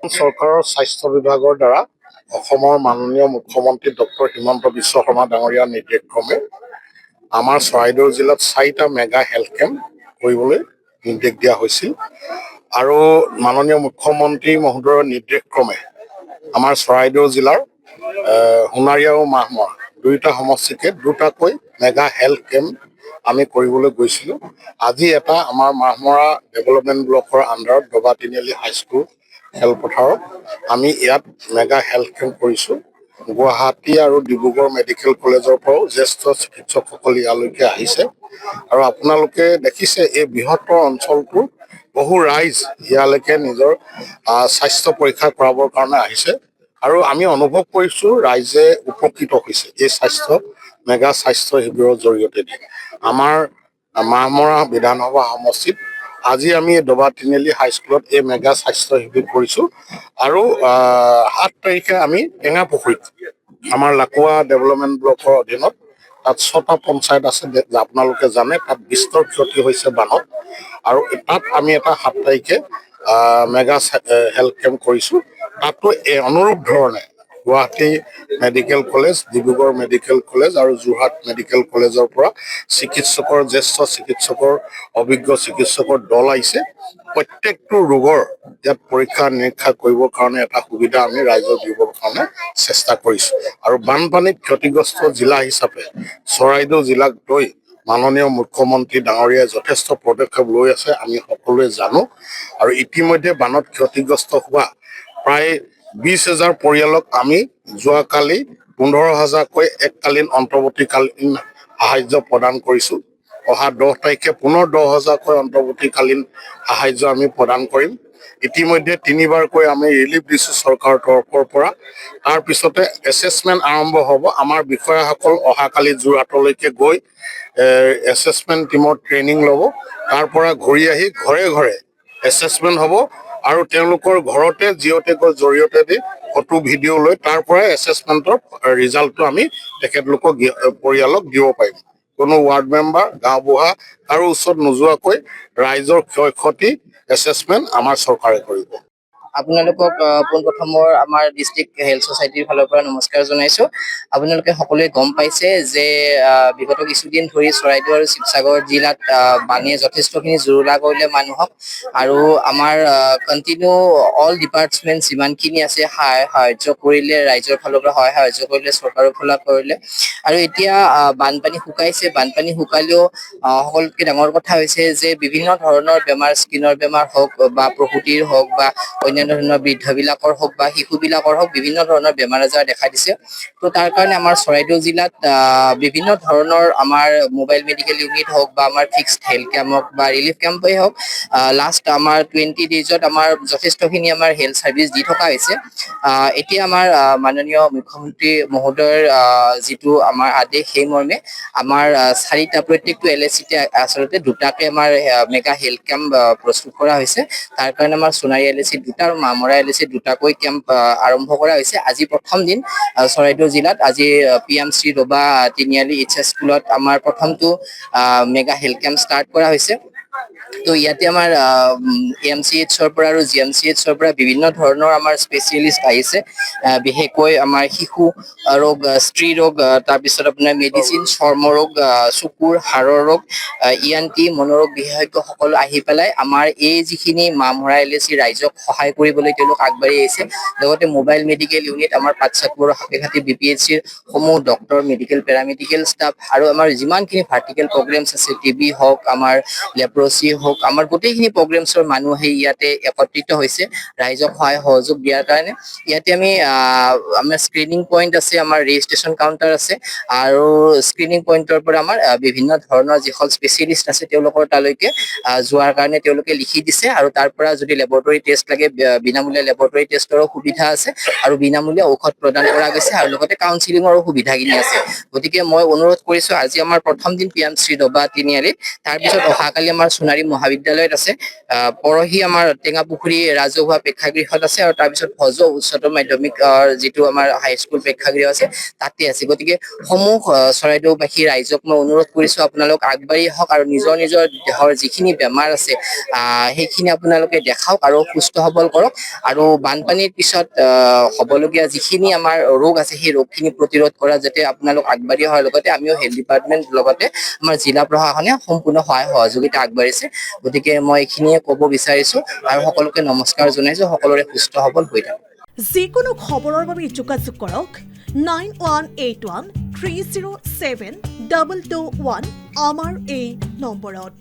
চৰকাৰৰ স্বাস্থ্য বিভাগৰ দ্বাৰা অসমৰ মাননীয় মুখ্যমন্ত্ৰী ডক্টৰ হিমন্ত বিশ্ব শৰ্মা ডাঙৰীয়াৰ নিৰ্দেশক্ৰমে আমাৰ চৰাইদেউ জিলাত 4টা মেগা হেল্থ কেম্প কৰিবলৈ নিৰ্দেশ দিয়া হৈছিল আৰু মাননীয় মুখ্যমন্ত্ৰী মহোদয়ৰ নিৰ্দেশক্ৰমে আমাৰ চৰাইদেউ জিলাৰ সোণাৰী আৰু মাহমৰা দুয়োটা সমষ্টিকে দুটাকৈ মেগা হেল্থ কেম্প আমি কৰিবলৈ গৈছিলোঁ। আজি এটা আমাৰ মাহমৰা ডেভেলপমেণ্ট ব্লকৰ আণ্ডাৰত দবা তিনিআলি হাইস্কুল খেলপথাৰত আমি ইয়াত মেগা হেল্থ কেম্প কৰিছোঁ। গুৱাহাটী আৰু ডিব্ৰুগড় মেডিকেল কলেজৰ পৰাও জ্যেষ্ঠ চিকিৎসকসকল ইয়ালৈকে আহিছে আৰু আপোনালোকে দেখিছে এই বৃহত্তৰ অঞ্চলটোৰ বহু ৰাইজ ইয়ালৈকে নিজৰ স্বাস্থ্য পৰীক্ষা কৰাবৰ কাৰণে আহিছে আৰু আমি অনুভৱ কৰিছোঁ ৰাইজে উপকৃত হৈছে এই মেগা স্বাস্থ্য শিবিৰৰ জৰিয়তে। আমাৰ মাহমৰা বিধানসভা সমষ্টিত আজি আমি দবা তিনিআলি হাইস্কুলত এই মেগা স্বাস্থ্য শিবিৰ কৰিছোঁ আৰু 7 তাৰিখে আমি টেঙাপুখুৰীত আমাৰ লাকুৱা ডেভেলপমেণ্ট ব্লকৰ অধীনত তাত 6টা পঞ্চায়ত আছে, আপোনালোকে জানে তাত বিস্তৰ ক্ষতি হৈছে বানত আৰু তাত আমি এটা 7 তাৰিখে মেগা হেল্থ কেম্প কৰিছোঁ। তাতো অনুৰূপ ধৰণে Guwahati medical college, Dibrugarh medical college আৰু যোৰহাট মেডিকেল কলেজৰ পৰা জ্যেষ্ঠ চিকিৎসকৰ অভিজ্ঞ চিকিৎসকৰ দল আহিছে। প্ৰত্যেকটো ৰোগৰ ইয়াত পৰীক্ষা নিৰীক্ষা কৰিবৰ কাৰণে এটা সুবিধা আমি ৰাইজক দিবৰ কাৰণে চেষ্টা কৰিছোঁ আৰু বানপানীত ক্ষতিগ্ৰস্ত জিলা হিচাপে চৰাইদেউ জিলাক লৈ মাননীয় মুখ্যমন্ত্ৰী ডাঙৰীয়াই যথেষ্ট পদক্ষেপ লৈ আছে, আমি সকলোৱে জানো আৰু ইতিমধ্যে বানত ক্ষতিগ্ৰস্ত হোৱা প্ৰায় 20,000 পৰিয়ালক আমি যোৱাকালি 15,000কৈ এককালীন অন্তৰ্বৰ্তীকালীন সাহায্য প্ৰদান কৰিছোঁ। অহা 10 তাৰিখে পুনৰ 10,000কৈ অন্তৰ্বৰ্তীকালীন সাহায্য আমি প্ৰদান কৰিম। ইতিমধ্যে 3বাৰকৈ আমি ৰিলিফ দিছোঁ চৰকাৰৰ তৰফৰ পৰা। তাৰপিছতে এছেছমেণ্ট আৰম্ভ হ'ব। আমাৰ বিষয়াসকল অহাকালি যোৰহাটলৈকে গৈ এছেছমেণ্ট টীমৰ ট্ৰেইনিং ল'ব। তাৰ পৰা ঘূৰি আহি ঘৰে ঘৰে এছেছমেণ্ট হ'ব আৰু তেওঁলোকৰ ঘৰতে জিঅ'টেকৰ জৰিয়তে দি ফটো ভিডিঅ' লৈ তাৰ পৰাই এছেছমেণ্টৰ ৰিজাল্টটো আমি তেখেতলোকক পৰিয়ালক দিব পাৰিম। কোনো ৱাৰ্ড মেম্বাৰ, গাঁওবুঢ়া কাৰো ওচৰত নোযোৱাকৈ ৰাইজৰ ক্ষয় ক্ষতি এছেছমেণ্ট আমাৰ চৰকাৰে কৰিব। আপোনালোকক পোনপ্ৰথমৰ আমাৰ ডিষ্ট্ৰিক্ট হেল্থ ছ'চাইটিৰ ফালৰ পৰা নমস্কাৰ জনাইছোঁ। আপোনালোকে সকলোৱে গম পাইছে যে বিগত কিছুদিন ধৰি চৰাইদেউ আৰু শিৱসাগৰ জিলাত পানীয়ে যথেষ্টখিনি জুৰুলা কৰিলে মানুহক আৰু আমাৰ কণ্টিনিউ অল ডিপাৰ্টমেণ্ট যিমানখিনি আছে সাহায্য কৰিলে, ৰাইজৰ ফালৰ পৰা সাহায্য কৰিলে, চৰকাৰৰ ফালৰ পৰা কৰিলে আৰু এতিয়া বানপানী শুকাইছে। বানপানী শুকালেও সকলোতকৈ ডাঙৰ কথা হৈছে যে বিভিন্ন ধৰণৰ বেমাৰ, স্কিনৰ বেমাৰ হওক বা প্ৰসূতিৰ হওক বা অন্যান্য ধৰণৰ বৃদ্ধবিলাকৰ হওক বা শিশুবিলাকৰ হওক বিভিন্ন ধৰণৰ বেমাৰ আজাৰ দেখা দিছে। তো তাৰ কাৰণে আমাৰ চৰাইদেউ জিলাত বিভিন্ন ধৰণৰ আমাৰ মোবাইল মেডিকেল ইউনিট হওক বা আমাৰ ফিক্সড হেল্থ কেম্প হওক বা ৰিলিফ কেম্পেই হওক লাষ্ট আমাৰ 20 ডেইজত আমাৰ যথেষ্টখিনি আমাৰ হেল্থ ছাৰ্ভিচ দি থকা হৈছে। এতিয়া আমাৰ মাননীয় মুখ্যমন্ত্ৰী মহোদয়ৰ যিটো আমাৰ আদেশ সেই মৰ্মে আমাৰ 4টা প্ৰত্যেকটো LACতে আচলতে 2টাকৈ আমাৰ মেগা হেল্থ কেম্প প্ৰস্তুত কৰা হৈছে। তাৰ কাৰণে আমাৰ সোণাৰী LAC 2টা আৰু মাহমৰা LAC 2টাকৈ কেম্প আৰম্ভ কৰা হৈছে। আজি প্ৰথম দিন চৰাইদেউ জিলাত আজি PMC দবা তিনিআলি HS স্কুলত আমাৰ প্ৰথমটো মেগা হেল্থ কেম্প ষ্টাৰ্ট কৰা হৈছে। তো ইয়াতে আমাৰ AMCHৰ পৰা আৰু GMCHৰ পৰা বিভিন্ন ধৰণৰ আমাৰ স্পেচিয়েলিষ্ট আহিছে। বিশেষকৈ আমাৰ শিশু ৰোগ, স্ত্ৰী ৰোগ, তাৰপিছত আপোনাৰ মেডিচিন, চৰ্ম ৰোগ, চকুৰ হাড়ৰ ৰোগ, ENT মনোৰোগ বিশেষজ্ঞসকল আহি পেলাই আমাৰ এই যিখিনি মাহমৰা LAC ৰাইজক সহায় কৰিবলৈ তেওঁলোক আগবাঢ়ি আহিছে। লগতে মোবাইল মেডিকেল ইউনিট আমাৰ পাটচাটবোৰ সাপেখাতি BPHCৰ সমূহ ডক্তৰ, মেডিকেল পেৰামেডিকেল ষ্টাফ আৰু আমাৰ যিমানখিনি ভাৰ্টিকেল প্ৰগ্ৰেমছ আছে, TB হওক, আমাৰ লেপ্ৰচি হওক, আমাৰ গোটেইখিনি প্ৰগ্ৰেমছৰ মানুহ আহি ইয়াতে একত্ৰিত হৈছে ৰাইজক সহায় সহযোগ দিয়াৰ কাৰণে। ইয়াতে আমি আমাৰ স্ক্ৰিনিং পইণ্ট আছে, আমাৰ ৰেজিষ্ট্ৰেশ্যন কাউণ্টাৰ আছে আৰু স্ক্ৰিনিং পইণ্টৰ পৰা আমাৰ বিভিন্ন ধৰণৰ যিসকল স্পেচিয়েলিষ্ট আছে তেওঁলোকৰ তালৈকে যোৱাৰ কাৰণে তেওঁলোকে লিখি দিছে আৰু তাৰ পৰা যদি লেবৰেটৰী টেষ্ট লাগে বিনামূলীয়া লেবৰেটৰী টেষ্টৰো সুবিধা আছে আৰু বিনামূলীয়া ঔষধ প্ৰদান কৰা গৈছে আৰু লগতে কাউন্সিলিঙৰো সুবিধাখিনি আছে। গতিকে মই অনুৰোধ কৰিছোঁ আজি আমাৰ প্ৰথম দিন PMC দবা তিনিআলিত, তাৰপিছত অহাকালি আমাৰ সোণাৰী মহাবিদ্যালয়ত আছে, পৰহি আমাৰ টেঙাপুখুৰী ৰাজহুৱা প্ৰেক্ষাগৃহত আছে, আৰু তাৰপিছত ভজ উচ্চতৰ মাধ্যমিক যিটো আমাৰ হাইস্কুল প্ৰেক্ষাগৃহ আছে তাতে আছে। গতিকে সমূহ চৰাইদেউবাসী ৰাইজক মই অনুৰোধ কৰিছো আপোনালোক আগবাঢ়ি আহক আৰু নিজৰ নিজৰ দেহৰ যিখিনি বেমাৰ আছে সেইখিনি আপোনালোকে দেখাওক আৰু সুস্থ সবল কৰক। আৰু বানপানীৰ পিছত হ'বলগীয়া যিখিনি আমাৰ ৰোগ আছে সেই ৰোগখিনি প্ৰতিৰোধ কৰা যাতে আপোনালোক আগবাঢ়ি অহাৰ লগতে আমিও হেল্থ ডিপাৰ্টমেণ্ট লগতে আমাৰ জিলা প্ৰশাসনে সম্পূৰ্ণ সহায় সহযোগিতা আগবাঢ়িছে। গতিকে মই এইখিনিয়ে ক'ব বিচাৰিছো আৰু সকলোকে নমস্কাৰ জনাইছো। সকলোৰে সুস্থ সবল হৈ থাকক। যিকোনো খবৰৰ বাবে যোগাযোগ কৰক 9181 307 221 আমাৰ এই নম্বৰত।